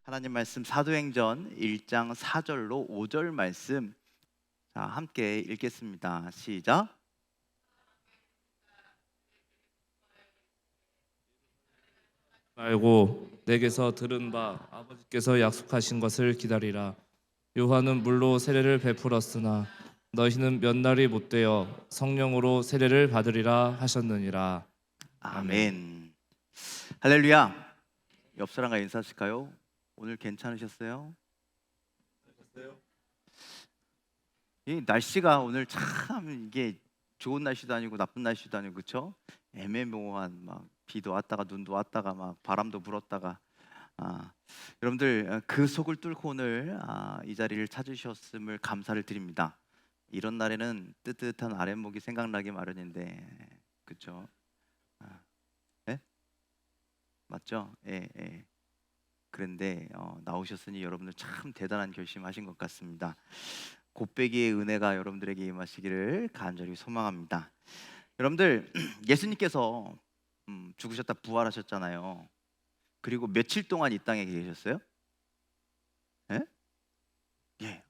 하나님 말씀 사도행전 1장 4절로 5절 말씀 함께 읽겠습니다. 시작. 말고 내게서 들은 바 아버지께서 약속하신 것을 기다리라. 요한은 물로 세례를 베풀었으나 너희는 몇 날이 못되어 성령으로 세례를 받으리라 하셨느니라. 아멘. 아멘. 할렐루야. 옆 사람과 인사하실까요? 오늘 괜찮으셨어요? 이 날씨가 오늘 참 이게 좋은 날씨도 아니고 나쁜 날씨도 아니고 그렇죠? 애매모호한 막 비도 왔다가 눈도 왔다가 막 바람도 불었다가 여러분들 그 속을 뚫고 오늘 이 자리를 찾으셨음을 감사를 드립니다. 이런 날에는 뜨뜻한 아랫목이 생각나기 마련인데 그렇죠? 네? 맞죠? 예, 예. 그런데 나오셨으니 여러분들 참 대단한 결심하신 것 같습니다. 곱배기의 은혜가 여러분들에게 임하시기를 간절히 소망합니다. 여러분들 예수님께서 죽으셨다 부활하셨잖아요. 그리고 며칠 동안 이 땅에 계셨어요? 예? 예.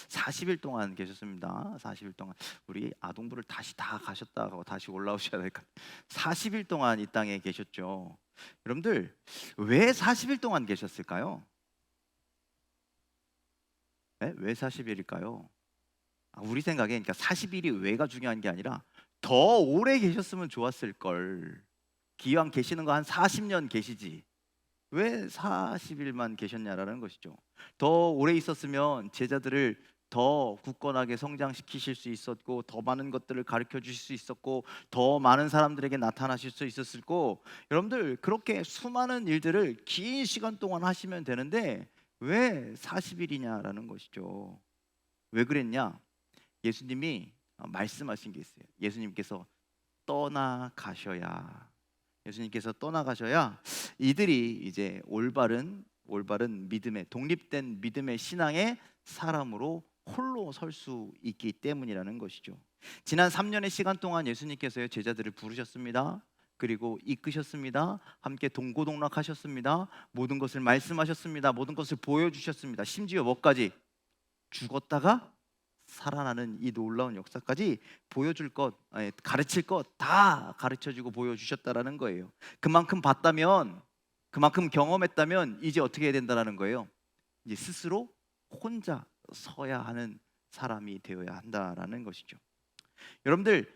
40일 동안 계셨습니다. 40일 동안 우리 아동부를 다시 다 가셨다고 다시 올라오셔야 될 것 같아요. 40일 동안 이 땅에 계셨죠. 여러분들 왜 40일 동안 계셨을까요? 네? 왜 40일일까요? 우리 생각에 그러니까 40일이 왜가 중요한 게 아니라 더 오래 계셨으면 좋았을 걸. 기왕 계시는 거 한 40년 계시지. 왜 40일만 계셨냐라는 것이죠. 더 오래 있었으면 제자들을 더 굳건하게 성장시키실 수 있었고 더 많은 것들을 가르쳐 주실 수 있었고 더 많은 사람들에게 나타나실 수 있었을 거. 여러분들 그렇게 수많은 일들을 긴 시간 동안 하시면 되는데 왜 40일이냐라는 것이죠. 왜 그랬냐? 예수님이 말씀하신 게 있어요. 예수님께서 떠나가셔야 이들이 이제 올바른 믿음의 독립된 믿음의 신앙의 사람으로 홀로 설 수 있기 때문이라는 것이죠. 지난 3년의 시간 동안 예수님께서요 제자들을 부르셨습니다. 그리고 이끄셨습니다. 함께 동고동락하셨습니다. 모든 것을 말씀하셨습니다. 모든 것을 보여주셨습니다. 심지어 뭐까지? 죽었다가 살아나는 이 놀라운 역사까지 보여줄 것, 가르칠 것 다 가르쳐주고 보여주셨다라는 거예요. 그만큼 봤다면, 그만큼 경험했다면 이제 어떻게 해야 된다라는 거예요. 이제 스스로 혼자 서야 하는 사람이 되어야 한다라는 것이죠. 여러분들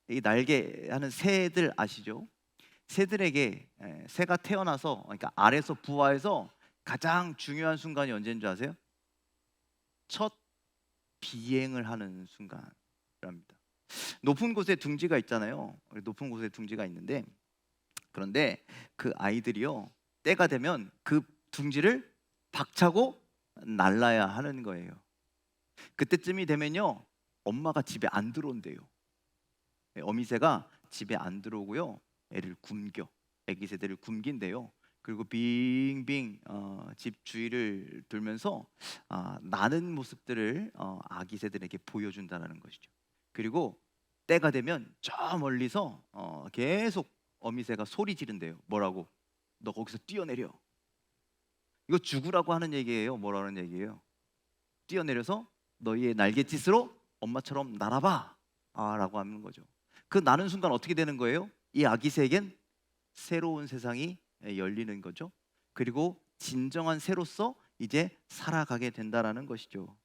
이 날개 하는 새들 아시죠? 새들에게 새가 태어나서 그러니까 알에서 부화해서 가장 중요한 순간이 언제인 줄 아세요? 첫 비행을 하는 순간이랍니다. 높은 곳에 둥지가 있잖아요. 높은 곳에 둥지가 있는데 그런데 그 아이들이요 때가 되면 그 둥지를 박차고 날라야 하는 거예요. 그때쯤이 되면요 엄마가 집에 안 들어온대요. 어미새가 집에 안 들어오고요 애를 굶겨 애기 새들을 굶긴대요. 그리고 빙빙 집 주위를 돌면서 나는 모습들을 아기 새들에게 보여준다는 것이죠. 그리고 때가 되면 저 멀리서 계속 어미새가 소리 지른대요. 뭐라고? 너 거기서 뛰어내려. 이거 죽으라고 하는 얘기예요. 뭐라는 얘기예요? 뛰어내려서 너희의 날갯짓으로 엄마처럼 날아봐 라고 하는 거죠. 그 나는 순간 어떻게 되는 거예요? 이 아기 새에겐 새로운 세상이 열리는 거죠. 그리고 진정한 새로서 이제 살아가게 된다라는 것이죠.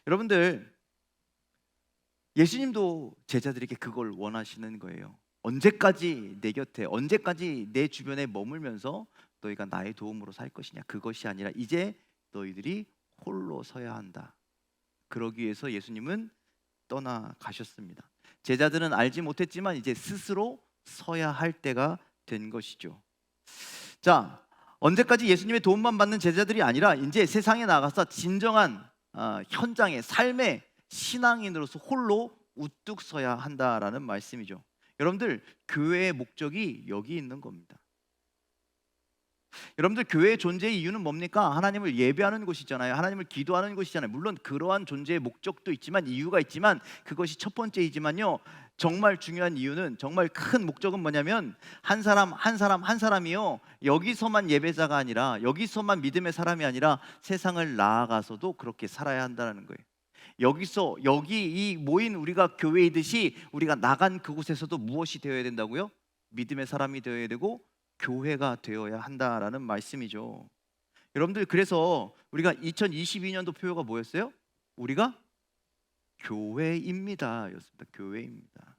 여러분들 예수님도 제자들에게 그걸 원하시는 거예요. 언제까지 내 곁에, 언제까지 내 주변에 머물면서 너희가 나의 도움으로 살 것이냐? 그것이 아니라 이제 너희들이 홀로 서야 한다. 그러기 위해서 예수님은 떠나가셨습니다. 제자들은 알지 못했지만 이제 스스로 서야 할 때가 된 것이죠. 자, 언제까지 예수님의 도움만 받는 제자들이 아니라 이제 세상에 나가서 진정한 현장의 삶의 신앙인으로서 홀로 우뚝 서야 한다라는 말씀이죠. 여러분들 교회의 목적이 여기 있는 겁니다. 여러분들 교회의 존재의 이유는 뭡니까? 하나님을 예배하는 곳이잖아요. 하나님을 기도하는 곳이잖아요. 물론 그러한 존재의 목적도 있지만 이유가 있지만 그것이 첫 번째이지만요. 정말 중요한 이유는 정말 큰 목적은 뭐냐면 한 사람 한 사람 한 사람이요. 여기서만 예배자가 아니라 여기서만 믿음의 사람이 아니라 세상을 나아가서도 그렇게 살아야 한다는 거예요. 여기서 여기 이 모인 우리가 교회이듯이 우리가 나간 그곳에서도 무엇이 되어야 된다고요? 믿음의 사람이 되어야 되고 교회가 되어야 한다라는 말씀이죠. 여러분들 그래서 우리가 2022년도 표어가 뭐였어요? 우리가 교회입니다 였습니다. 교회입니다.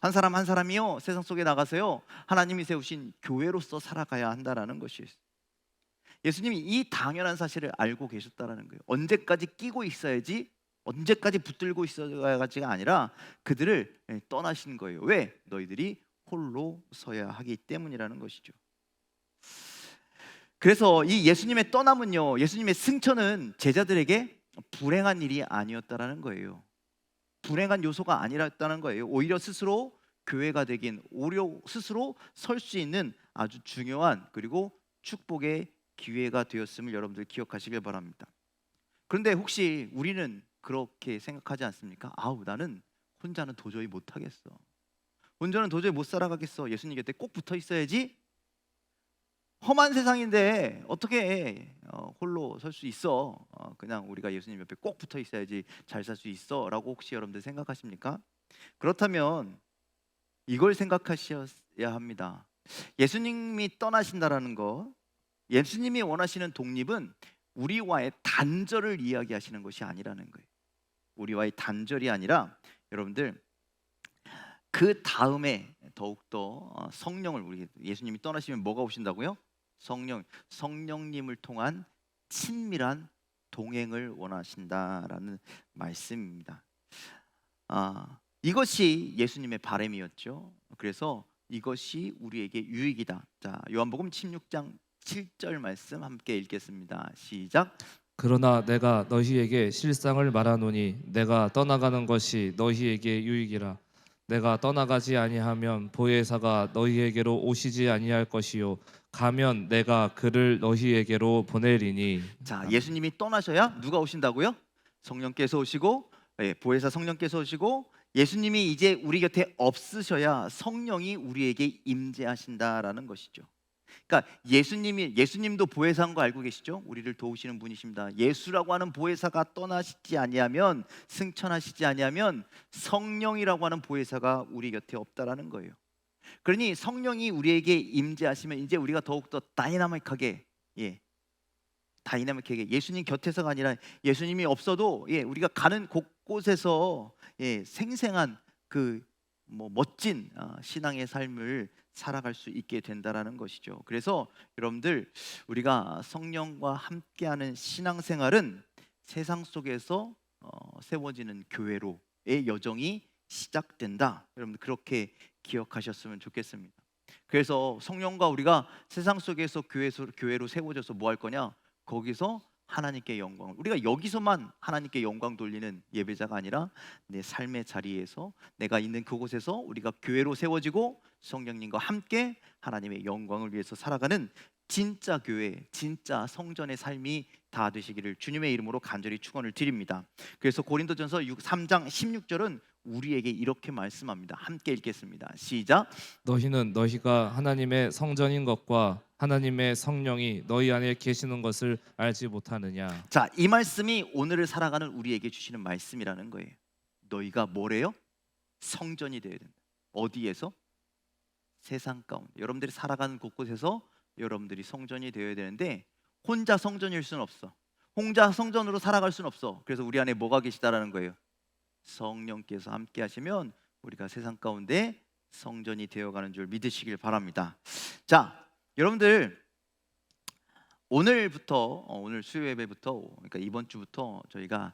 한 사람 한 사람이요 세상 속에 나가서요 하나님이 세우신 교회로서 살아가야 한다라는 것이에요. 예수님이 이 당연한 사실을 알고 계셨다라는 거예요. 언제까지 끼고 있어야지, 언제까지 붙들고 있어야지가 아니라 그들을 떠나신 거예요. 왜? 너희들이 홀로 서야 하기 때문이라는 것이죠. 그래서 이 예수님의 떠남은요, 예수님의 승천은 제자들에게 불행한 일이 아니었다라는 거예요. 불행한 요소가 아니었다는 거예요. 오히려 스스로 교회가 되긴, 오히려 스스로 설 수 있는 아주 중요한 그리고 축복의 기회가 되었음을 여러분들 기억하시길 바랍니다. 그런데 혹시 우리는 그렇게 생각하지 않습니까? 아우 나는 혼자는 도저히 못하겠어. 혼자는 도저히 못 살아가겠어. 예수님 곁에 꼭 붙어 있어야지. 험한 세상인데 어떻게 홀로 설 수 있어? 그냥 우리가 예수님 옆에 꼭 붙어 있어야지 잘 살 수 있어라고 혹시 여러분들 생각하십니까? 그렇다면 이걸 생각하셔야 합니다. 예수님이 떠나신다라는 거, 예수님이 원하시는 독립은 우리와의 단절을 이야기하시는 것이 아니라는 거예요. 우리와의 단절이 아니라 여러분들 그 다음에 더욱더 성령을 우리 예수님이 떠나시면 뭐가 오신다고요? 성령님을 통한 친밀한 동행을 원하신다라는 말씀입니다. 이것이 예수님의 바람이었죠. 그래서 이것이 우리에게 유익이다. 자, 요한복음 16장 7절 말씀 함께 읽겠습니다. 시작. 그러나 내가 너희에게 실상을 말하노니 내가 떠나가는 것이 너희에게 유익이라. 내가 떠나가지 아니하면 보혜사가 너희에게로 오시지 아니할 것이요 가면 내가 그를 너희에게로 보내리니. 자, 예수님이 떠나셔야 누가 오신다고요? 성령께서 오시고, 보혜사 성령께서 오시고, 예수님이 이제 우리 곁에 없으셔야 성령이 우리에게 임재하신다라는 것이죠. 그러니까 예수님도 보혜사인 거 알고 계시죠? 우리를 도우시는 분이십니다. 예수라고 하는 보혜사가 떠나시지 아니하면, 승천하시지 아니하면 성령이라고 하는 보혜사가 우리 곁에 없다라는 거예요. 그러니 성령이 우리에게 임재하시면 이제 우리가 더욱더 다이나믹하게 예수님 곁에서가 아니라 예수님이 없어도 우리가 가는 곳곳에서 생생한 그 멋진 신앙의 삶을 살아갈 수 있게 된다라는 것이죠. 그래서 여러분들 우리가 성령과 함께하는 신앙생활은 세상 속에서 세워지는 교회로의 여정이 시작된다. 여러분들 그렇게 기억하셨으면 좋겠습니다. 그래서 성령과 우리가 세상 속에서 교회로 세워져서 뭐 할 거냐? 거기서 하나님께 영광을, 우리가 여기서만 하나님께 영광 돌리는 예배자가 아니라 내 삶의 자리에서 내가 있는 그곳에서 우리가 교회로 세워지고 성령님과 함께 하나님의 영광을 위해서 살아가는 진짜 교회, 진짜 성전의 삶이 다 되시기를 주님의 이름으로 간절히 축원을 드립니다. 그래서 고린도전서 3장 16절은 우리에게 이렇게 말씀합니다. 함께 읽겠습니다. 시작. 너희는 너희가 하나님의 성전인 것과 하나님의 성령이 너희 안에 계시는 것을 알지 못하느냐. 자, 이 말씀이 오늘을 살아가는 우리에게 주시는 말씀이라는 거예요. 너희가 뭐래요? 성전이 되어야 된다. 어디에서? 세상 가운데. 여러분들이 살아가는 곳곳에서 여러분들이 성전이 되어야 되는데 혼자 성전일 수는 없어. 혼자 성전으로 살아갈 수는 없어. 그래서 우리 안에 뭐가 계시다라는 거예요? 성령께서 함께 하시면 우리가 세상 가운데 성전이 되어가는 줄 믿으시길 바랍니다. 자, 여러분들 오늘부터 오늘 수요 예배부터, 그러니까 이번 주부터 저희가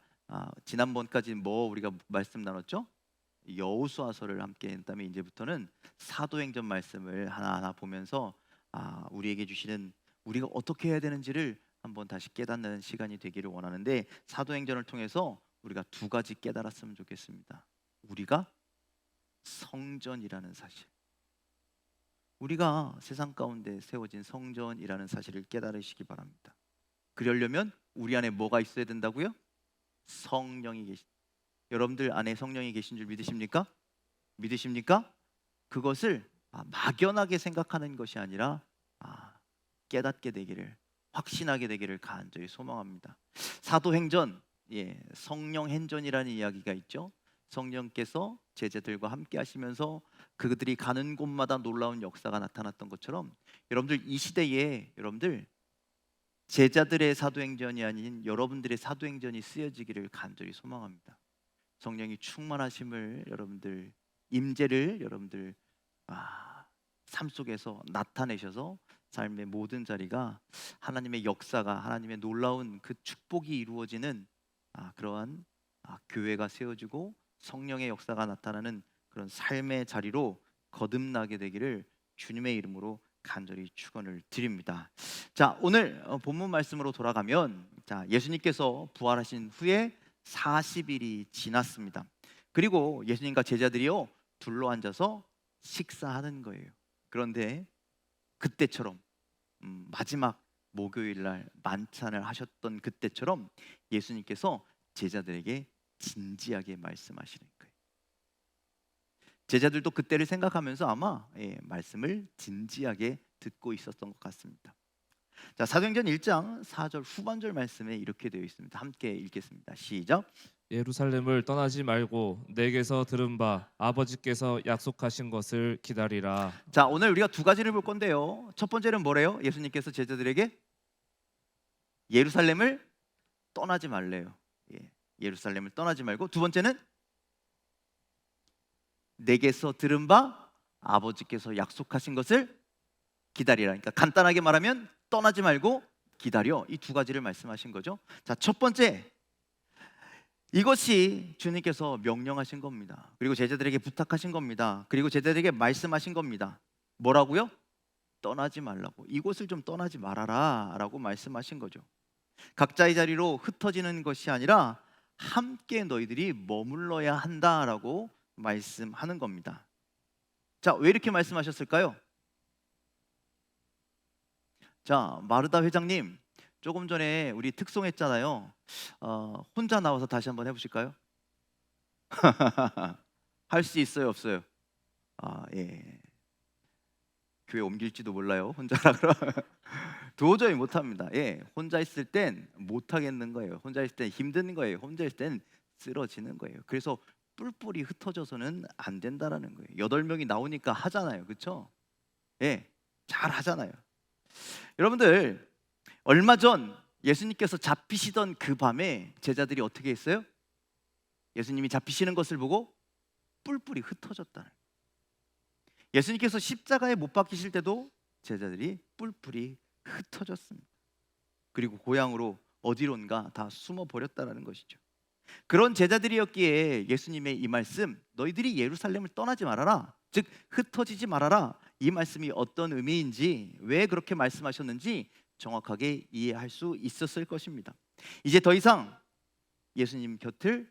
지난번까지 우리가 말씀 나눴죠? 여호수아서를 함께 한 다음에 이제부터는 사도행전 말씀을 하나하나 보면서 우리에게 주시는, 우리가 어떻게 해야 되는지를 한번 다시 깨닫는 시간이 되기를 원하는데, 사도행전을 통해서 우리가 두 가지 깨달았으면 좋겠습니다. 우리가 성전이라는 사실, 우리가 세상 가운데 세워진 성전이라는 사실을 깨달으시기 바랍니다. 그러려면 우리 안에 뭐가 있어야 된다고요? 성령이 계신. 여러분들 안에 성령이 계신 줄 믿으십니까? 믿으십니까? 그것을 막연하게 생각하는 것이 아니라 깨닫게 되기를, 확신하게 되기를 간절히 소망합니다. 사도행전, 성령 행전이라는 이야기가 있죠. 성령께서 제자들과 함께 하시면서 그들이 가는 곳마다 놀라운 역사가 나타났던 것처럼 여러분들 이 시대에 여러분들 제자들의 사도행전이 아닌 여러분들의 사도행전이 쓰여지기를 간절히 소망합니다. 성령이 충만하심을 여러분들, 임재를 여러분들 삶 속에서 나타내셔서 삶의 모든 자리가 하나님의 역사가, 하나님의 놀라운 그 축복이 이루어지는 그러한 교회가 세워지고 성령의 역사가 나타나는 그런 삶의 자리로 거듭나게 되기를 주님의 이름으로 간절히 축원을 드립니다. 자, 오늘 본문 말씀으로 돌아가면, 자, 예수님께서 부활하신 후에 40일이 지났습니다. 그리고 예수님과 제자들이요 둘러 앉아서 식사하는 거예요. 그런데 그때처럼 마지막 목요일 날 만찬을 하셨던 그때처럼 예수님께서 제자들에게 진지하게 말씀하시는 거예요. 제자들도 그때를 생각하면서 아마 말씀을 진지하게 듣고 있었던 것 같습니다. 자, 사도행전 1장 4절 후반절 말씀에 이렇게 되어 있습니다. 함께 읽겠습니다. 시작. 예루살렘을 떠나지 말고 내게서 들은 바 아버지께서 약속하신 것을 기다리라. 자, 오늘 우리가 두 가지를 볼 건데요. 첫 번째는 뭐래요? 예수님께서 제자들에게 예루살렘을 떠나지 말래요. 예루살렘을 떠나지 말고, 두 번째는 내게서 들은 바 아버지께서 약속하신 것을 기다리라. 그러니까 간단하게 말하면 떠나지 말고 기다려, 이 두 가지를 말씀하신 거죠. 자, 첫 번째, 이것이 주님께서 명령하신 겁니다. 그리고 제자들에게 부탁하신 겁니다. 그리고 제자들에게 말씀하신 겁니다. 뭐라고요? 떠나지 말라고. 이곳을 좀 떠나지 말아라 라고 말씀하신 거죠. 각자의 자리로 흩어지는 것이 아니라 함께 너희들이 머물러야 한다라고 말씀하는 겁니다. 자, 왜 이렇게 말씀하셨을까요? 자, 마르다 회장님, 조금 전에 우리 특송했잖아요. 혼자 나와서 다시 한번 해보실까요? 할 수 있어요, 없어요? 예. 교회 옮길지도 몰라요. 혼자라 그러면 도저히 못합니다. 혼자 있을 땐 못하겠는 거예요. 혼자 있을 땐 힘든 거예요. 혼자 있을 땐 쓰러지는 거예요. 그래서 뿔뿔이 흩어져서는 안 된다라는 거예요. 8명이 나오니까 하잖아요, 그렇죠? 잘 하잖아요. 여러분들, 얼마 전 예수님께서 잡히시던 그 밤에 제자들이 어떻게 했어요? 예수님이 잡히시는 것을 보고 뿔뿔이 흩어졌다는 거예요. 예수님께서 십자가에 못 박히실 때도 제자들이 뿔뿔이 흩어졌습니다. 그리고 고향으로 어디론가 다 숨어 버렸다는 것이죠. 그런 제자들이었기에 예수님의 이 말씀, 너희들이 예루살렘을 떠나지 말아라, 즉 흩어지지 말아라, 이 말씀이 어떤 의미인지, 왜 그렇게 말씀하셨는지 정확하게 이해할 수 있었을 것입니다. 이제 더 이상 예수님 곁을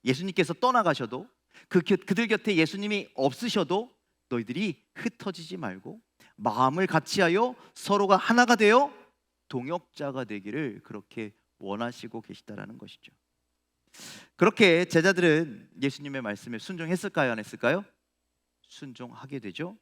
예수님께서 떠나가셔도, 그들 곁에 예수님이 없으셔도 너희들이 흩어지지 말고 마음을 같이하여 서로가 하나가 되어 동역자가 되기를 그렇게 원하시고 계시다라는 것이죠. 그렇게 제자들은 예수님의 말씀에 순종했을까요, 안 했을까요? 순종하게 되죠.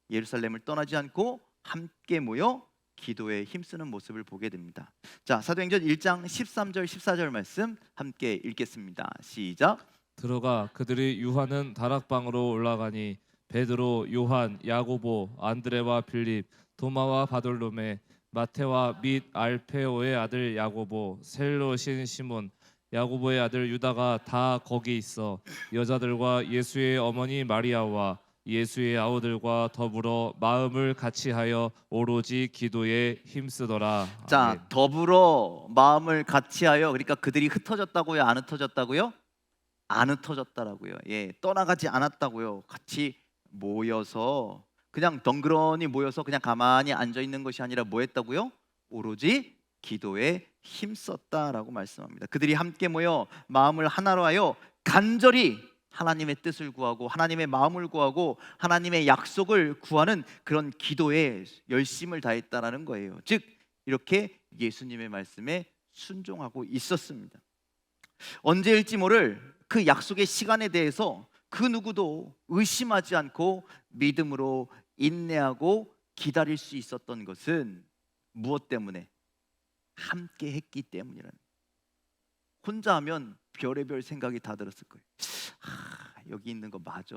예루살렘을 떠나지 않고 함께 모여 기도에 힘쓰는 모습을 보게 됩니다. 자, 사도행전 1장 13절 14절 말씀 함께 읽겠습니다. 시작. 들어가 그들이 유하는 다락방으로 올라가니 베드로, 요한, 야고보, 안드레와 빌립, 도마와 바돌로메, 마테와 및 알페오의 아들 야고보, 셀로신 시몬, 야고보의 아들 유다가 다 거기 있어 여자들과 예수의 어머니 마리아와 예수의 아우들과 더불어 마음을 같이하여 오로지 기도에 힘쓰더라. 자, 아멘. 더불어 마음을 같이하여, 그러니까 그들이 흩어졌다고요, 안 흩어졌다고요? 안 흩어졌다라고요. 떠나가지 않았다고요. 같이 모여서, 그냥 덩그러니 모여서 그냥 가만히 앉아 있는 것이 아니라 뭐 했다고요? 오로지 기도에 힘썼다라고 말씀합니다. 그들이 함께 모여 마음을 하나로 하여 간절히 하나님의 뜻을 구하고 하나님의 마음을 구하고 하나님의 약속을 구하는 그런 기도에 열심을 다했다라는 거예요. 즉 이렇게 예수님의 말씀에 순종하고 있었습니다. 언제일지 모를 그 약속의 시간에 대해서 그 누구도 의심하지 않고 믿음으로 인내하고 기다릴 수 있었던 것은 무엇 때문에? 함께 했기 때문이라는. 혼자 하면 별의별 생각이 다 들었을 거예요. 여기 있는 거 맞아?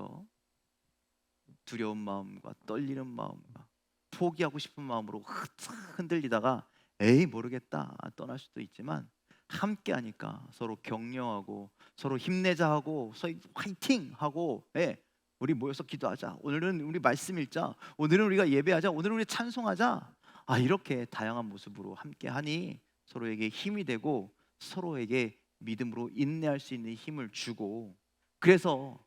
두려운 마음과 떨리는 마음과 포기하고 싶은 마음으로 흔들리다가 에이 모르겠다 떠날 수도 있지만, 함께 하니까 서로 격려하고 서로 힘내자 하고 서로 화이팅 하고, 우리 모여서 기도하자, 오늘은 우리 말씀 읽자, 오늘은 우리가 예배하자, 오늘은 우리 찬송하자, 이렇게 다양한 모습으로 함께 하니 서로에게 힘이 되고 서로에게 믿음으로 인내할 수 있는 힘을 주고, 그래서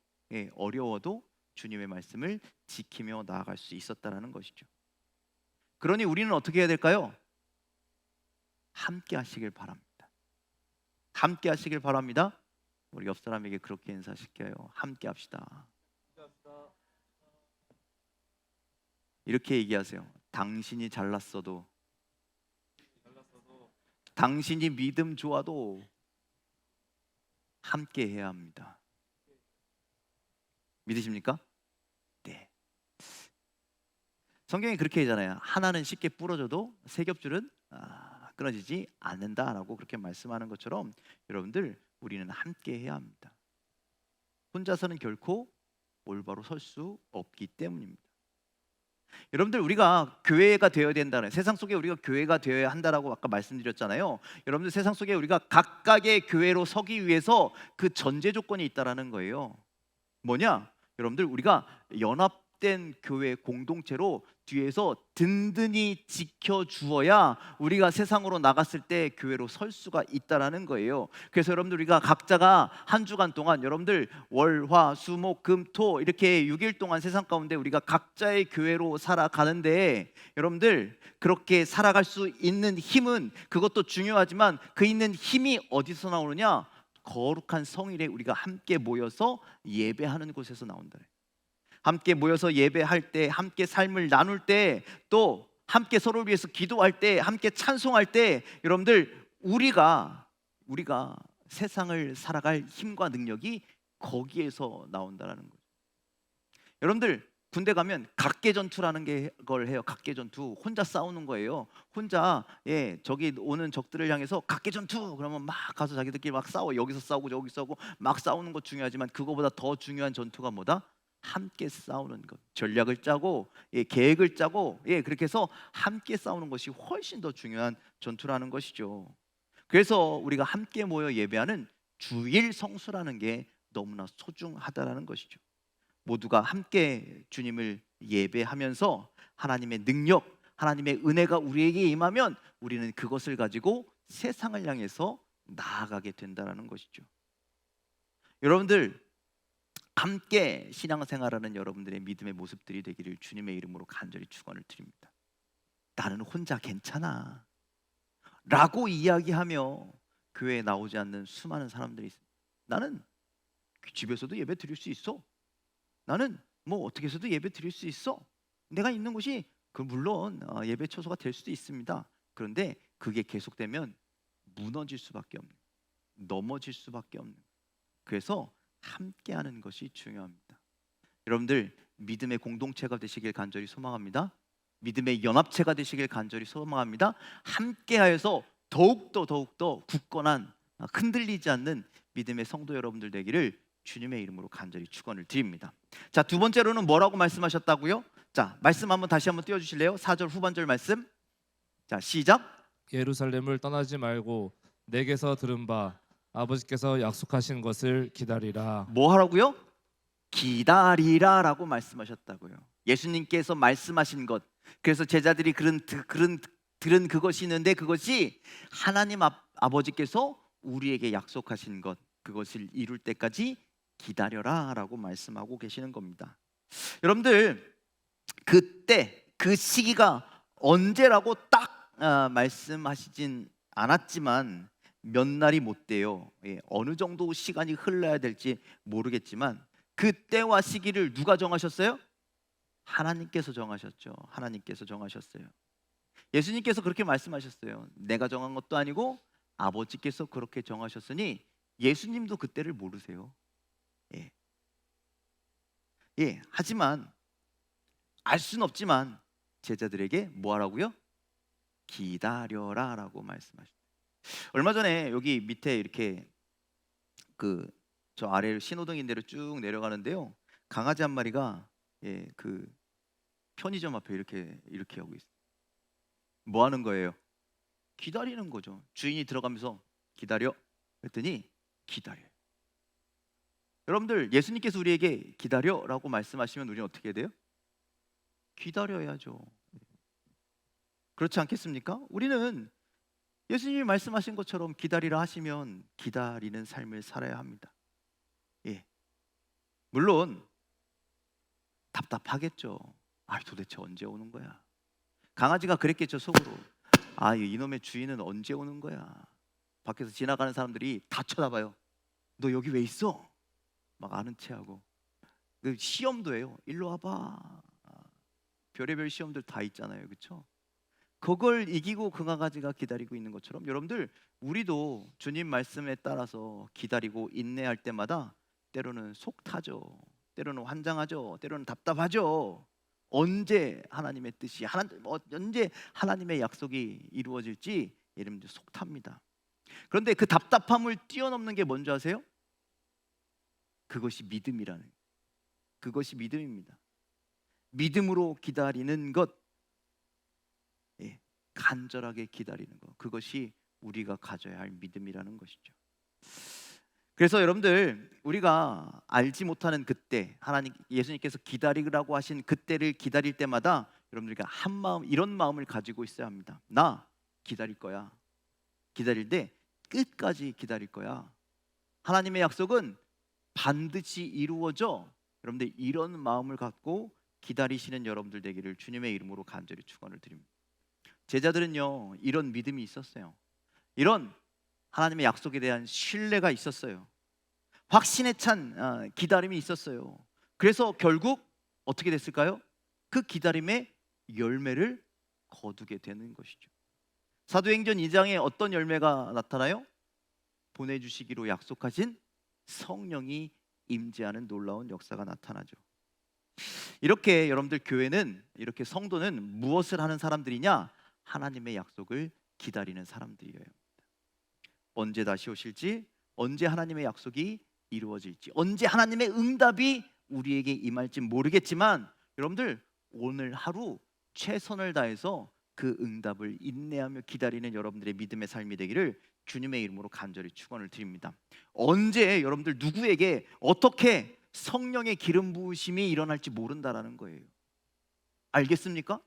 어려워도 주님의 말씀을 지키며 나아갈 수 있었다라는 것이죠. 그러니 우리는 어떻게 해야 될까요? 함께 하시길 바랍니다. 함께 하시길 바랍니다. 우리 옆 사람에게 그렇게 인사시켜요. 함께 합시다. 이렇게 얘기하세요. 당신이 잘났어도, 당신이 믿음 좋아도 함께 해야 합니다. 믿으십니까? 네. 성경이 그렇게 하잖아요. 하나는 쉽게 부러져도 세 겹줄은 끊어지지 않는다라고 그렇게 말씀하는 것처럼, 여러분들 우리는 함께 해야 합니다. 혼자서는 결코 올바로 설 수 없기 때문입니다. 여러분들 우리가 교회가 되어야 된다는, 세상 속에 우리가 교회가 되어야 한다라고 아까 말씀드렸잖아요. 여러분들 세상 속에 우리가 각각의 교회로 서기 위해서 그 전제 조건이 있다라는 거예요. 뭐냐? 여러분들 우리가 연합된 교회 공동체로 뒤에서 든든히 지켜주어야 우리가 세상으로 나갔을 때 교회로 설 수가 있다라는 거예요. 그래서 여러분들 우리가 각자가 한 주간 동안, 여러분들 월, 화, 수, 목, 금, 토 이렇게 6일 동안 세상 가운데 우리가 각자의 교회로 살아가는데, 여러분들 그렇게 살아갈 수 있는 힘은, 그것도 중요하지만 그 있는 힘이 어디서 나오느냐? 거룩한 성일에 우리가 함께 모여서 예배하는 곳에서 나온다. 함께 모여서 예배할 때, 함께 삶을 나눌 때, 또 함께 서로를 위해서 기도할 때, 함께 찬송할 때, 여러분들 우리가 세상을 살아갈 힘과 능력이 거기에서 나온다는 거죠. 여러분들 군대 가면 각계전투라는 걸 해요. 각계전투, 혼자 싸우는 거예요. 혼자 저기 오는 적들을 향해서 각계전투 그러면 막 가서 자기들끼리 막 싸워. 여기서 싸우고 저기 싸우고 막 싸우는 거 중요하지만, 그거보다 더 중요한 전투가 뭐다? 함께 싸우는 것. 전략을 짜고 계획을 짜고 그렇게 해서 함께 싸우는 것이 훨씬 더 중요한 전투라는 것이죠. 그래서 우리가 함께 모여 예배하는 주일 성수라는 게 너무나 소중하다라는 것이죠. 모두가 함께 주님을 예배하면서 하나님의 능력, 하나님의 은혜가 우리에게 임하면 우리는 그것을 가지고 세상을 향해서 나아가게 된다는 것이죠. 여러분들 함께 신앙생활하는 여러분들의 믿음의 모습들이 되기를 주님의 이름으로 간절히 축원을 드립니다. 나는 혼자 괜찮아 라고 이야기하며 교회에 나오지 않는 수많은 사람들이 있습니다. 나는 집에서도 예배 드릴 수 있어. 나는 뭐 어떻게 해서도 예배 드릴 수 있어. 내가 있는 곳이 물론 예배 처소가 될 수도 있습니다. 그런데 그게 계속되면 무너질 수밖에 없는, 넘어질 수밖에 없는. 그래서 함께하는 것이 중요합니다. 여러분들 믿음의 공동체가 되시길 간절히 소망합니다. 믿음의 연합체가 되시길 간절히 소망합니다. 함께하여서 더욱더 굳건한, 흔들리지 않는 믿음의 성도 여러분들 되기를 주님의 이름으로 간절히 축원을 드립니다. 자, 두 번째로는 뭐라고 말씀하셨다고요? 자, 말씀 다시 한번 띄워주실래요? 4절 후반절 말씀. 자, 시작. 예루살렘을 떠나지 말고 내게서 들은 바 아버지께서 약속하신 것을 기다리라. 뭐 하라고요? 기다리라라고 말씀하셨다고요. 예수님께서 말씀하신 것. 그래서 제자들이 들은 그것이 있는데, 그것이 하나님 아버지께서 우리에게 약속하신 것, 그것을 이룰 때까지 기다려라라고 말씀하고 계시는 겁니다. 여러분들 그때 그 시기가 언제라고 딱 말씀하시진 않았지만, 몇 날이 못 돼요. 예, 어느 정도 시간이 흘러야 될지 모르겠지만 그 때와 시기를 누가 정하셨어요? 하나님께서 정하셨죠. 하나님께서 정하셨어요. 예수님께서 그렇게 말씀하셨어요. 내가 정한 것도 아니고 아버지께서 그렇게 정하셨으니 예수님도 그때를 모르세요. 예. 예. 하지만 알 수는 없지만 제자들에게 뭐 하라고요? 기다려라라고 말씀하셨어요. 얼마 전에 여기 밑에 이렇게 그 저 아래로 신호등인대로 쭉 내려가는데요. 강아지 한 마리가 예, 그 편의점 앞에 이렇게 하고 있어요. 뭐 하는 거예요? 기다리는 거죠. 주인이 들어가면서 기다려 그랬더니 기다려요. 여러분들 예수님께서 우리에게 기다려라고 말씀하시면 우리는 어떻게 해야 돼요? 기다려야죠. 그렇지 않겠습니까? 우리는 예수님이 말씀하신 것처럼 기다리라 하시면 기다리는 삶을 살아야 합니다. 예. 물론 답답하겠죠. 아, 도대체 언제 오는 거야? 강아지가 그랬겠죠, 속으로. 아, 이놈의 주인은 언제 오는 거야? 밖에서 지나가는 사람들이 다 쳐다봐요. 너 여기 왜 있어? 막 아는 체하고. 그 시험도 해요. 일로 와봐. 별의별 시험들 다 있잖아요, 그렇죠? 그걸 이기고 그 강아지가 기다리고 있는 것처럼 여러분들 우리도 주님 말씀에 따라서 기다리고 인내할 때마다 때로는 속 타죠. 때로는 환장하죠. 때로는 답답하죠. 언제 하나님의 뜻이 언제 하나님의 약속이 이루어질지 여러분들 속 탑니다. 그런데 그 답답함을 뛰어넘는 게 뭔지 아세요? 그것이 믿음이라는, 그것이 믿음입니다. 믿음으로 기다리는 것, 예, 간절하게 기다리는 것, 그것이 우리가 가져야 할 믿음이라는 것이죠. 그래서 여러분들 우리가 알지 못하는 그때, 하나님 예수님께서 기다리라고 하신 그때를 기다릴 때마다 여러분들과 한 마음, 이런 마음을 가지고 있어야 합니다. 나 기다릴 거야. 기다릴 때 끝까지 기다릴 거야. 하나님의 약속은 반드시 이루어져. 여러분들 이런 마음을 갖고 기다리시는 여러분들 되기를 주님의 이름으로 간절히 축원을 드립니다. 제자들은요 이런 믿음이 있었어요. 이런 하나님의 약속에 대한 신뢰가 있었어요. 확신에 찬 기다림이 있었어요. 그래서 결국 어떻게 됐을까요? 그 기다림의 열매를 거두게 되는 것이죠. 사도행전 2장에 어떤 열매가 나타나요? 보내주시기로 약속하신 성령이 임재하는 놀라운 역사가 나타나죠. 이렇게 여러분들 교회는, 이렇게 성도는 무엇을 하는 사람들이냐? 하나님의 약속을 기다리는 사람들이에요. 언제 다시 오실지, 언제 하나님의 약속이 이루어질지, 언제 하나님의 응답이 우리에게 임할지 모르겠지만 여러분들 오늘 하루 최선을 다해서 그 응답을 인내하며 기다리는 여러분들의 믿음의 삶이 되기를 주님의 이름으로 간절히 축원을 드립니다. 언제 여러분들 누구에게 어떻게 성령의 기름 부으심이 일어날지 모른다라는 거예요. 알겠습니까?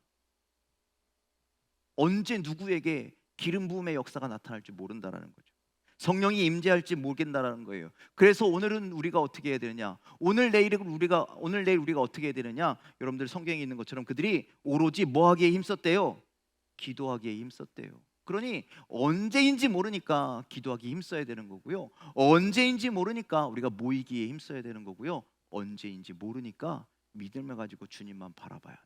언제 누구에게 기름 부음의 역사가 나타날지 모른다라는 거죠. 성령이 임재할지 모르겠다라는 거예요. 그래서 오늘은 우리가 어떻게 해야 되느냐? 오늘 내일 우리가 어떻게 해야 되느냐? 여러분들 성경에 있는 것처럼 그들이 오로지 뭐 하기에 힘썼대요? 기도하기에 힘썼대요. 그러니 언제인지 모르니까 기도하기에 힘써야 되는 거고요. 언제인지 모르니까 우리가 모이기에 힘써야 되는 거고요. 언제인지 모르니까 믿음을 가지고 주님만 바라봐야 돼요.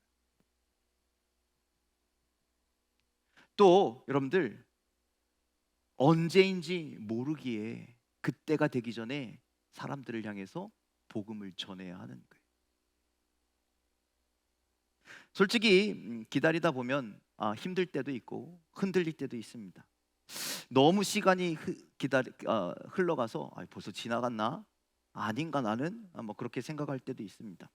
또 여러분들 언제인지 모르기에 그때가 되기 전에 사람들을 향해서 복음을 전해야 하는 거예요. 솔직히 기다리다 보면 힘들 때도 있고 흔들릴 때도 있습니다. 너무 시간이 흘러가서 벌써 지나갔나? 아닌가 나는? 뭐 그렇게 생각할 때도 있습니다.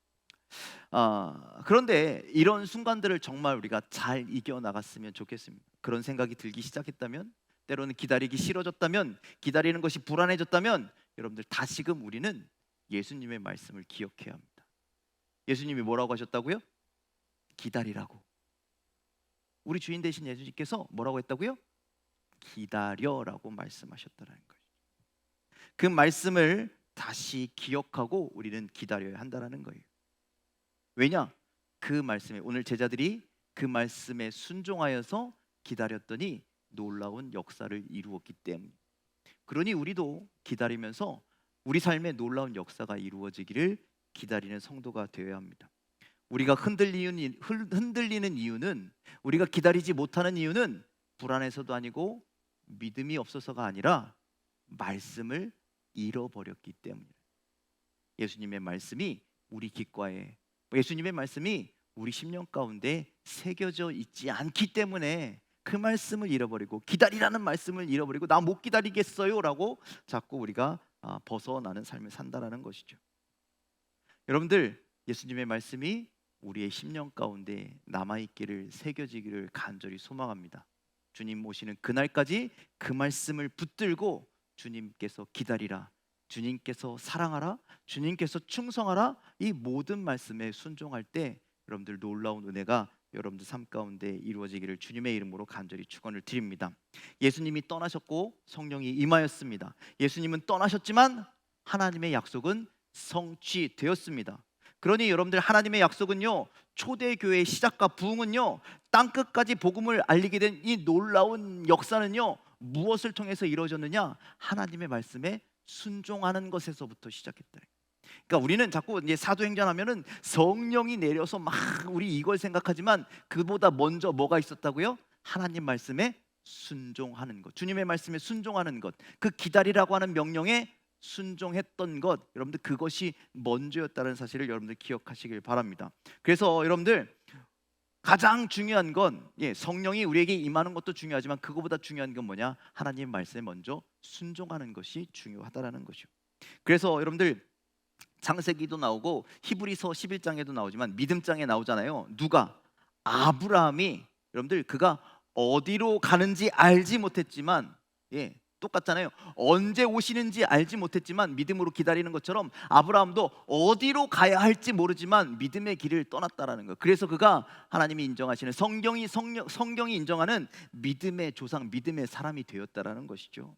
그런데 이런 순간들을 정말 우리가 잘 이겨나갔으면 좋겠습니다. 그런 생각이 들기 시작했다면, 때로는 기다리기 싫어졌다면, 기다리는 것이 불안해졌다면 여러분들 다시금 우리는 예수님의 말씀을 기억해야 합니다. 예수님이 뭐라고 하셨다고요? 기다리라고. 우리 주인 되신 예수님께서 뭐라고 했다고요? 기다려라고 말씀하셨다는 거예요. 그 말씀을 다시 기억하고 우리는 기다려야 한다는 거예요. 왜냐? 그 말씀에, 오늘 제자들이 그 말씀에 순종하여서 기다렸더니 놀라운 역사를 이루었기 때문에. 그러니 우리도 기다리면서 우리 삶에 놀라운 역사가 이루어지기를 기다리는 성도가 되어야 합니다. 우리가 흔들리는 이유는, 우리가 기다리지 못하는 이유는 불안해서도 아니고 믿음이 없어서가 아니라 말씀을 잃어버렸기 때문이에요. 예수님의 말씀이 우리 귓가에, 예수님의 말씀이 우리 심령 가운데 새겨져 있지 않기 때문에 그 말씀을 잃어버리고, 기다리라는 말씀을 잃어버리고 나 못 기다리겠어요 라고 자꾸 우리가 벗어나는 삶을 산다라는 것이죠. 여러분들, 예수님의 말씀이 우리의 심령 가운데 남아있기를, 새겨지기를 간절히 소망합니다. 주님 오시는 그날까지 그 말씀을 붙들고 주님께서 기다리라, 주님께서 사랑하라, 주님께서 충성하라, 이 모든 말씀에 순종할 때 여러분들 놀라운 은혜가 여러분들 삶 가운데 이루어지기를 주님의 이름으로 간절히 축원을 드립니다. 예수님이 떠나셨고 성령이 임하였습니다. 예수님은 떠나셨지만 하나님의 약속은 성취되었습니다. 그러니 여러분들, 하나님의 약속은요, 초대교회의 시작과 부흥은요, 땅끝까지 복음을 알리게 된 이 놀라운 역사는요, 무엇을 통해서 이루어졌느냐? 하나님의 말씀에 순종하는 것에서부터 시작했다. 그러니까 우리는 자꾸 이제 사도행전 하면은 성령이 내려서 막 우리 이걸 생각하지만, 그보다 먼저 뭐가 있었다고요? 하나님 말씀에 순종하는 것, 주님의 말씀에 순종하는 것, 그 기다리라고 하는 명령에 순종했던 것, 여러분들 그것이 먼저였다는 사실을 여러분들 기억하시길 바랍니다. 그래서 여러분들, 가장 중요한 건 성령이 우리에게 임하는 것도 중요하지만 그거보다 중요한 건 뭐냐? 하나님 말씀에 먼저 순종하는 것이 중요하다라는 것이요. 그래서 여러분들, 창세기도 나오고 히브리서 11장에도 나오지만 믿음장에 나오잖아요. 누가? 아브라함이, 여러분들 그가 어디로 가는지 알지 못했지만, 똑같잖아요. 언제 오시는지 알지 못했지만 믿음으로 기다리는 것처럼 아브라함도 어디로 가야 할지 모르지만 믿음의 길을 떠났다라는 거. 그래서 그가 하나님이 인정하시는 성경이 인정하는 믿음의 조상, 믿음의 사람이 되었다라는 것이죠.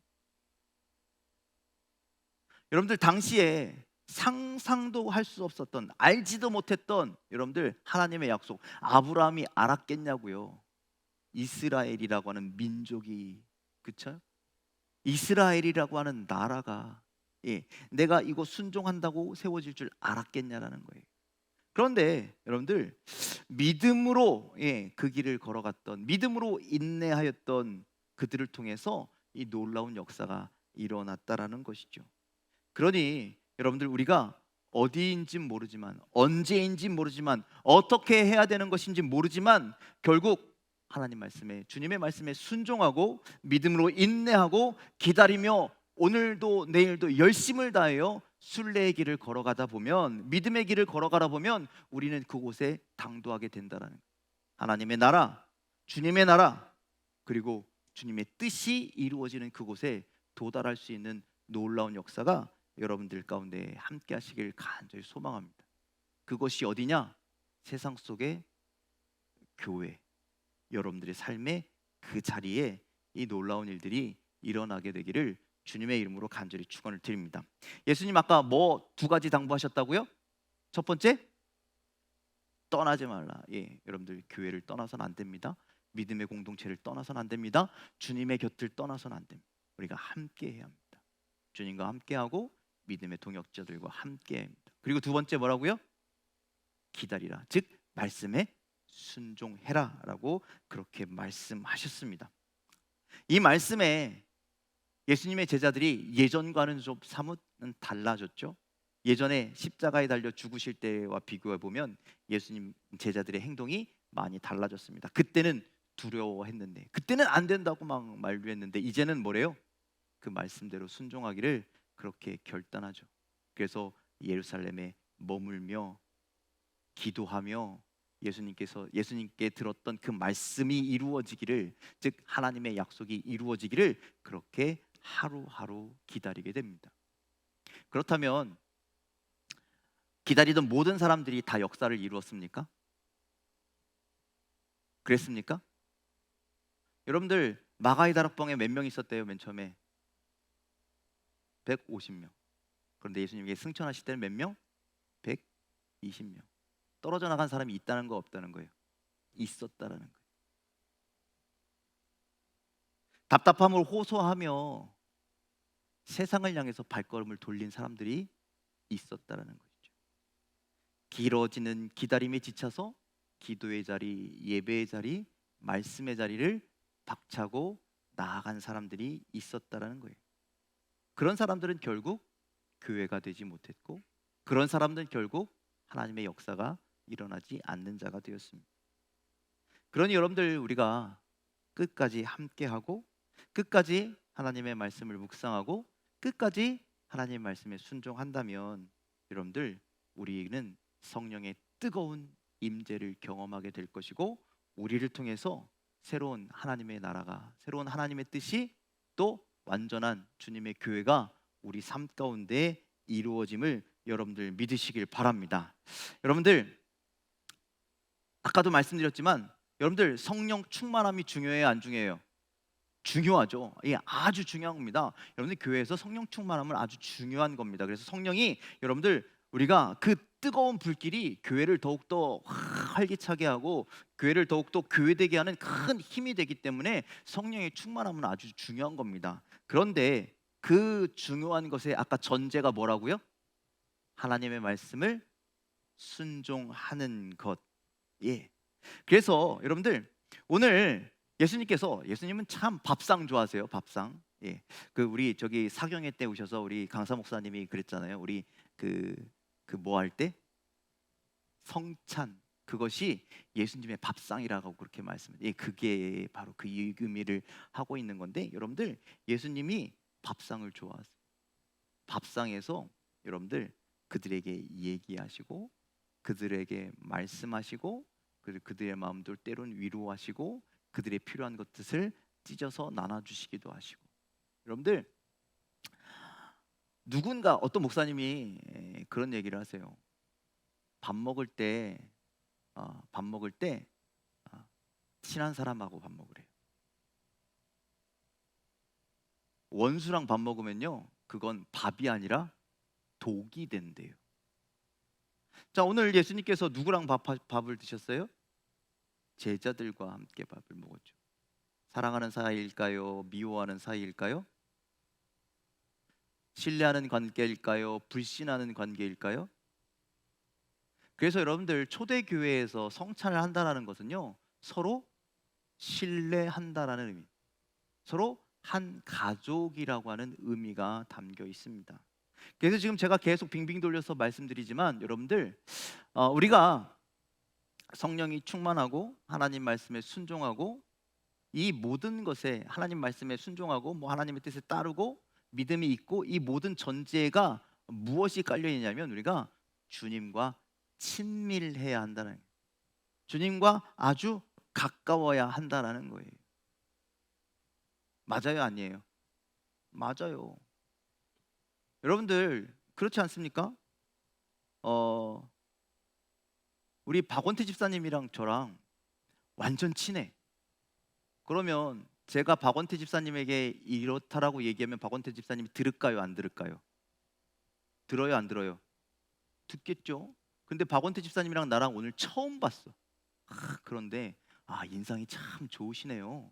여러분들, 당시에 상상도 할 수 없었던, 알지도 못했던 여러분들 하나님의 약속, 아브라함이 알았겠냐고요. 이스라엘이라고 하는 민족이, 그쵸? 이스라엘이라고 하는 나라가 내가 이거 순종한다고 세워질 줄 알았겠냐라는 거예요. 그런데 여러분들, 믿음으로 그 길을 걸어갔던, 믿음으로 인내하였던 그들을 통해서 이 놀라운 역사가 일어났다라는 것이죠. 그러니 여러분들, 우리가 어디인지 모르지만, 언제인지 모르지만, 어떻게 해야 되는 것인지 모르지만 결국 하나님 말씀에, 주님의 말씀에 순종하고 믿음으로 인내하고 기다리며 오늘도 내일도 열심을 다하여 순례의 길을 걸어가다 보면, 믿음의 길을 걸어가다 보면 우리는 그곳에 당도하게 된다라는 거예요. 하나님의 나라, 주님의 나라, 그리고 주님의 뜻이 이루어지는 그곳에 도달할 수 있는 놀라운 역사가 여러분들 가운데 함께 하시길 간절히 소망합니다. 그것이 어디냐? 세상 속의 교회, 여러분들의 삶의 그 자리에 이 놀라운 일들이 일어나게 되기를 주님의 이름으로 간절히 축원을 드립니다. 예수님 아까 뭐 두 가지 당부하셨다고요? 첫 번째, 떠나지 말라. 여러분들 교회를 떠나서는 안 됩니다. 믿음의 공동체를 떠나서는 안 됩니다. 주님의 곁을 떠나서는 안 됩니다. 우리가 함께 해야 합니다. 주님과 함께하고 믿음의 동역자들과 함께 합니다. 그리고 두 번째 뭐라고요? 기다리라, 즉 말씀에 순종해라 라고 그렇게 말씀하셨습니다. 이 말씀에 예수님의 제자들이 예전과는 좀 사뭇 달라졌죠. 예전에 십자가에 달려 죽으실 때와 비교해 보면 예수님 제자들의 행동이 많이 달라졌습니다. 그때는 두려워했는데, 그때는 안 된다고 막 만류했는데, 이제는 뭐래요? 그 말씀대로 순종하기를 그렇게 결단하죠. 그래서 예루살렘에 머물며 기도하며 예수님께 들었던 그 말씀이 이루어지기를, 즉 하나님의 약속이 이루어지기를 그렇게 하루하루 기다리게 됩니다. 그렇다면 기다리던 모든 사람들이 다 역사를 이루었습니까? 그랬습니까? 여러분들, 마가의 다락방에 몇 명 있었대요? 맨 처음에 150명. 그런데 예수님께 승천하실 때는 몇 명? 120명. 떨어져 나간 사람이 있다는 거 없다는 거예요? 있었다라는 거예요. 답답함을 호소하며 세상을 향해서 발걸음을 돌린 사람들이 있었다라는 것이죠. 길어지는 기다림에 지쳐서 기도의 자리, 예배의 자리, 말씀의 자리를 박차고 나아간 사람들이 있었다라는 거예요. 그런 사람들은 결국 교회가 되지 못했고, 그런 사람들은 결국 하나님의 역사가 일어나지 않는 자가 되었습니다. 그러니 여러분들, 우리가 끝까지 함께하고 끝까지 하나님의 말씀을 묵상하고 끝까지 하나님의 말씀에 순종한다면 여러분들, 우리는 성령의 뜨거운 임재를 경험하게 될 것이고, 우리를 통해서 새로운 하나님의 나라가, 새로운 하나님의 뜻이, 또 완전한 주님의 교회가 우리 삶 가운데 이루어짐을 여러분들 믿으시길 바랍니다. 여러분들, 아까도 말씀드렸지만 여러분들, 성령 충만함이 중요해요, 안 중요해요? 중요하죠. 이게 아주 중요한 겁니다. 여러분들, 교회에서 성령 충만함은 아주 중요한 겁니다. 그래서 성령이, 여러분들, 우리가 그 뜨거운 불길이 교회를 더욱더 활기차게 하고 교회를 더욱더 교회되게 하는 큰 힘이 되기 때문에 성령의 충만함은 아주 중요한 겁니다. 그런데 그 중요한 것에 아까 전제가 뭐라고요? 하나님의 말씀을 순종하는 것. 예. 그래서 여러분들, 오늘 예수님은 참 밥상 좋아하세요. 밥상. 예. 그 우리 저기 사경회 때 오셔서 우리 강사 목사님이 그랬잖아요. 우리 그 뭐 할 때 성찬, 그것이 예수님의 밥상이라고 그렇게 말씀을. 예, 그게 바로 그 의미를 하고 있는 건데, 여러분들, 예수님이 밥상을 좋아하세요. 밥상에서 여러분들 그들에게 얘기하시고 그들에게 말씀하시고 그들의 마음들 때론 위로하시고 그들의 필요한 것들을 찢어서 나눠주시기도 하시고. 여러분들, 누군가 어떤 목사님이 그런 얘기를 하세요. 밥 먹을 때 친한 사람하고 밥 먹으래요. 원수랑 밥 먹으면요, 그건 밥이 아니라 독이 된대요. 자, 오늘 예수님께서 누구랑 밥을 드셨어요? 제자들과 함께 밥을 먹었죠. 사랑하는 사이일까요? 미워하는 사이일까요? 신뢰하는 관계일까요? 불신하는 관계일까요? 그래서 여러분들, 초대교회에서 성찬을 한다는 것은요, 서로 신뢰한다라는 의미, 서로 한 가족이라고 하는 의미가 담겨 있습니다. 그래서 지금 제가 계속 빙빙 돌려서 말씀드리지만, 여러분들, 우리가 성령이 충만하고 하나님 말씀에 순종하고, 이 모든 것에 하나님 말씀에 순종하고 뭐 하나님의 뜻에 따르고 믿음이 있고, 이 모든 전제가 무엇이 깔려 있냐면, 우리가 주님과 친밀해야 한다는 거예요. 주님과 아주 가까워야 한다는 거예요. 맞아요, 아니에요? 맞아요. 여러분들, 그렇지 않습니까? 우리 박원태 집사님이랑 저랑 완전 친해. 그러면 제가 박원태 집사님에게 이렇다라고 얘기하면 박원태 집사님이 들을까요, 안 들을까요? 들어요, 안 들어요? 듣겠죠. 근데 박원태 집사님이랑 나랑 오늘 처음 봤어. 그런데 인상이 참 좋으시네요.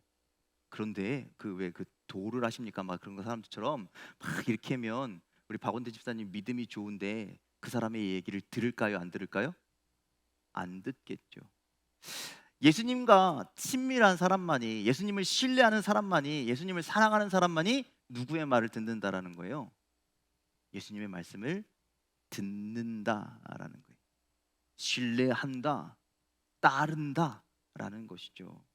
그런데 그 도를 하십니까? 막 그런 거 사람들처럼 막 이렇게 하면 우리 박원태 집사님 믿음이 좋은데 그 사람의 얘기를 들을까요, 안 들을까요? 안 듣겠죠. 예수님과 친밀한 사람만이, 예수님을 신뢰하는 사람만이, 예수님을 사랑하는 사람만이 누구의 말을 듣는다라는 거예요? 예수님의 말씀을 듣는다라는 거예요. 신뢰한다, 따른다라는 것이죠.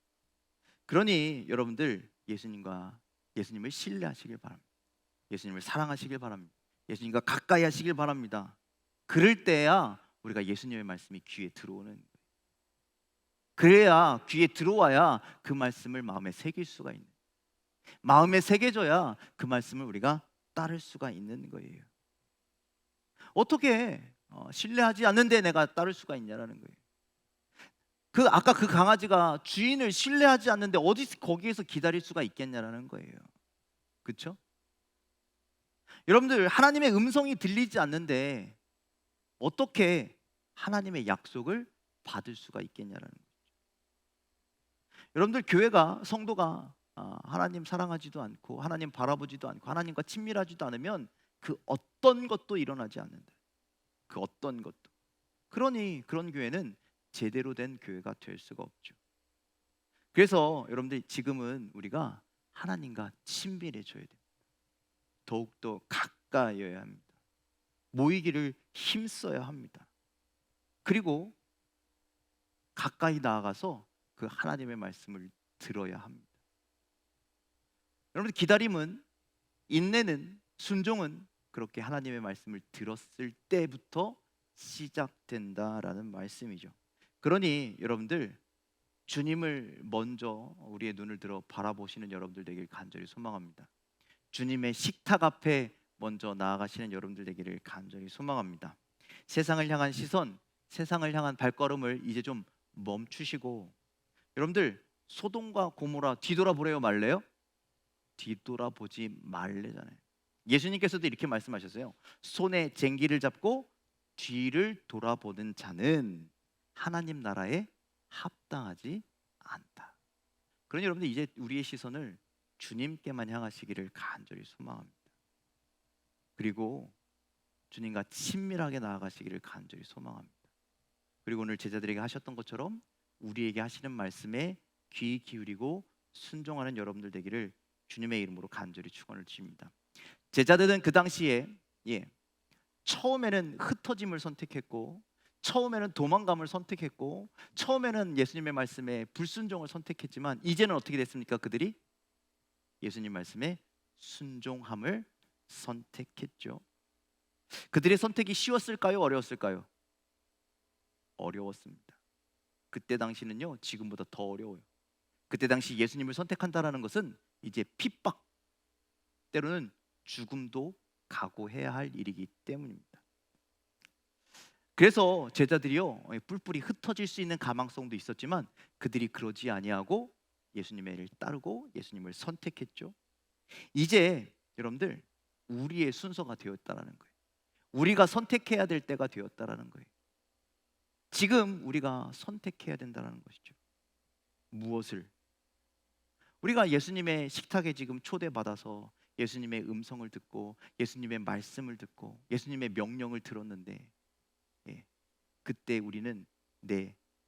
그러니 여러분들, 예수님을 신뢰하시길 바랍니다. 예수님을 사랑하시길 바랍니다. 예수님과 가까이 하시길 바랍니다. 그럴 때야 우리가 예수님의 말씀이 귀에 들어오는 거예요. 그래야, 귀에 들어와야 그 말씀을 마음에 새길 수가 있는, 마음에 새겨져야 그 말씀을 우리가 따를 수가 있는 거예요. 어떻게 신뢰하지 않는데 내가 따를 수가 있냐라는 거예요. 아까 그 강아지가 주인을 신뢰하지 않는데 어디 거기에서 기다릴 수가 있겠냐라는 거예요. 그렇죠? 여러분들, 하나님의 음성이 들리지 않는데 어떻게 하나님의 약속을 받을 수가 있겠냐라는 거예요. 여러분들, 교회가, 성도가 하나님 사랑하지도 않고 하나님 바라보지도 않고 하나님과 친밀하지도 않으면 그 어떤 것도 일어나지 않는다. 그 어떤 것도. 그러니 그런 교회는 제대로 된 교회가 될 수가 없죠. 그래서 여러분들 지금은 우리가 하나님과 친밀해져야 돼요. 더욱더 가까이여야 합니다. 모이기를 힘써야 합니다. 그리고 가까이 나아가서 그 하나님의 말씀을 들어야 합니다. 여러분 기다림은, 인내는, 순종은 그렇게 하나님의 말씀을 들었을 때부터 시작된다라는 말씀이죠. 그러니 여러분들 주님을 먼저 우리의 눈을 들어 바라보시는 여러분들 되길 간절히 소망합니다. 주님의 식탁 앞에 먼저 나아가시는 여러분들 되기를 간절히 소망합니다. 세상을 향한 시선, 세상을 향한 발걸음을 이제 좀 멈추시고, 여러분들 소돔과 고모라 뒤돌아보래요 말래요? 뒤돌아보지 말래잖아요. 예수님께서도 이렇게 말씀하셨어요. 손에 쟁기를 잡고 뒤를 돌아보는 자는 하나님 나라에 합당하지 않다. 그러니 여러분들 이제 우리의 시선을 주님께만 향하시기를 간절히 소망합니다. 그리고 주님과 친밀하게 나아가시기를 간절히 소망합니다. 그리고 오늘 제자들에게 하셨던 것처럼 우리에게 하시는 말씀에 귀 기울이고 순종하는 여러분들 되기를 주님의 이름으로 간절히 축원을 드립니다. 제자들은 그 당시에 처음에는 흩어짐을 선택했고, 처음에는 도망감을 선택했고, 처음에는 예수님의 말씀에 불순종을 선택했지만 이제는 어떻게 됐습니까? 그들이 예수님 말씀에 순종함을 선택했죠. 그들의 선택이 쉬웠을까요? 어려웠을까요? 어려웠습니다. 그때 당시는요, 지금보다 더 어려워요. 그때 당시 예수님을 선택한다라는 것은 이제 핍박, 때로는 죽음도 각오해야 할 일이기 때문입니다. 그래서 제자들이요, 뿔뿔이 흩어질 수 있는 가망성도 있었지만 그들이 그러지 아니하고 예수님의 일을 따르고 예수님을 선택했죠. 이제 여러분들 우리의 순서가 되었다라는 거예요. 우리가 선택해야 될 때가 되었다라는 거예요. 지금 우리가 선택해야 된다는 것이죠. 무엇을? 우리가 예수님의 식탁에 지금 초대받아서 예수님의 음성을 듣고 예수님의 말씀을 듣고 예수님의 명령을 들었는데, 그때 우리는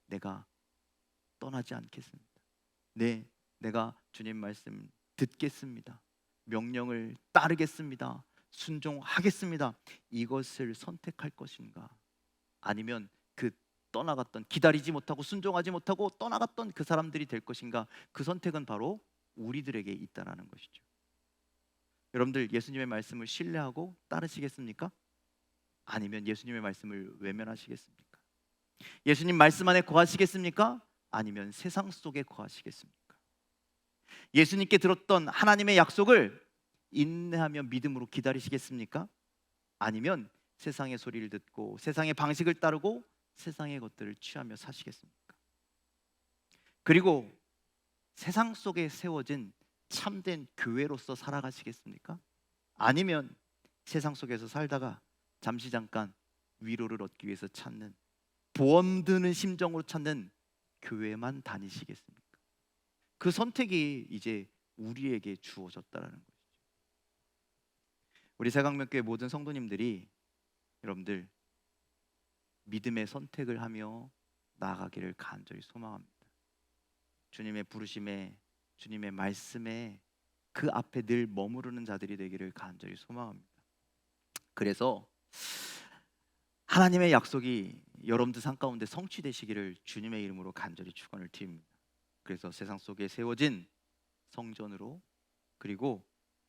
내가 떠나지 않겠습니다. 내가 주님 말씀 듣겠습니다. 명령을 따르겠습니다. 순종하겠습니다. 이것을 선택할 것인가? 아니면 그 떠나갔던, 기다리지 못하고 순종하지 못하고 떠나갔던 그 사람들이 될 것인가? 그 선택은 바로 우리들에게 있다라는 것이죠. 여러분들 예수님의 말씀을 신뢰하고 따르시겠습니까? 아니면 예수님의 말씀을 외면하시겠습니까? 예수님 말씀 안에 거하시겠습니까? 아니면 세상 속에 거하시겠습니까? 예수님께 들었던 하나님의 약속을 인내하며 믿음으로 기다리시겠습니까? 아니면 세상의 소리를 듣고 세상의 방식을 따르고 세상의 것들을 취하며 사시겠습니까? 그리고 세상 속에 세워진 참된 교회로서 살아가시겠습니까? 아니면 세상 속에서 살다가 잠시 잠깐 위로를 얻기 위해서 찾는, 보험 드는 심정으로 찾는 교회만 다니시겠습니까? 그 선택이 이제 우리에게 주어졌다라는 것이죠. 우리 새강명교회 모든 성도님들이 여러분들 믿음의 선택을 하며 나아가기를 간절히 소망합니다. 주님의 부르심에, 주님의 말씀에 그 앞에 늘 머무르는 자들이 되기를 간절히 소망합니다. 그래서 하나님의 약속이 여러분들 삶 가운데 성취되시기를 주님의 이름으로 간절히 축원을 드립니다. 그래서 세상 속에 세워진 성전으로, 그리고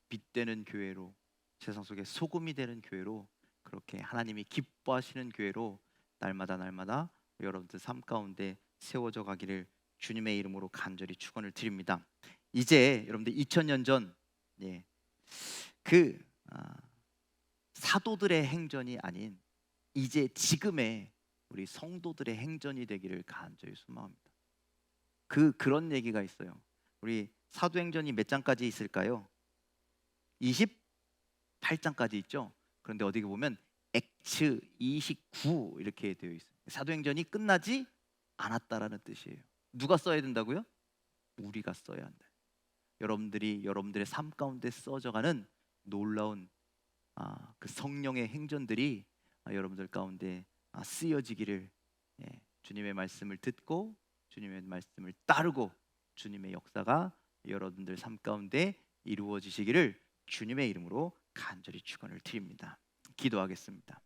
빛되는 교회로, 세상 속에 소금이 되는 교회로, 그렇게 하나님이 기뻐하시는 교회로 날마다 여러분들 삶 가운데 세워져 가기를 주님의 이름으로 간절히 축원을 드립니다. 이제 여러분들 2000년 전 사도들의 행전이 아닌 이제 지금의 우리 성도들의 행전이 되기를 간절히 소망합니다. 그런 얘기가 있어요. 우리 사도행전이 몇 장까지 있을까요? 28장까지 있죠. 그런데 어디 보면 액츠 29 이렇게 되어 있어요. 사도행전이 끝나지 않았다라는 뜻이에요. 누가 써야 된다고요? 우리가 써야 한다. 여러분들이 여러분들의 삶 가운데 써져가는 놀라운 그 성령의 행전들이 여러분들 가운데 쓰여지기를, 주님의 말씀을 듣고 주님의 말씀을 따르고 주님의 역사가 여러분들 삶 가운데 이루어지시기를 주님의 이름으로 간절히 축원을 드립니다. 기도하겠습니다.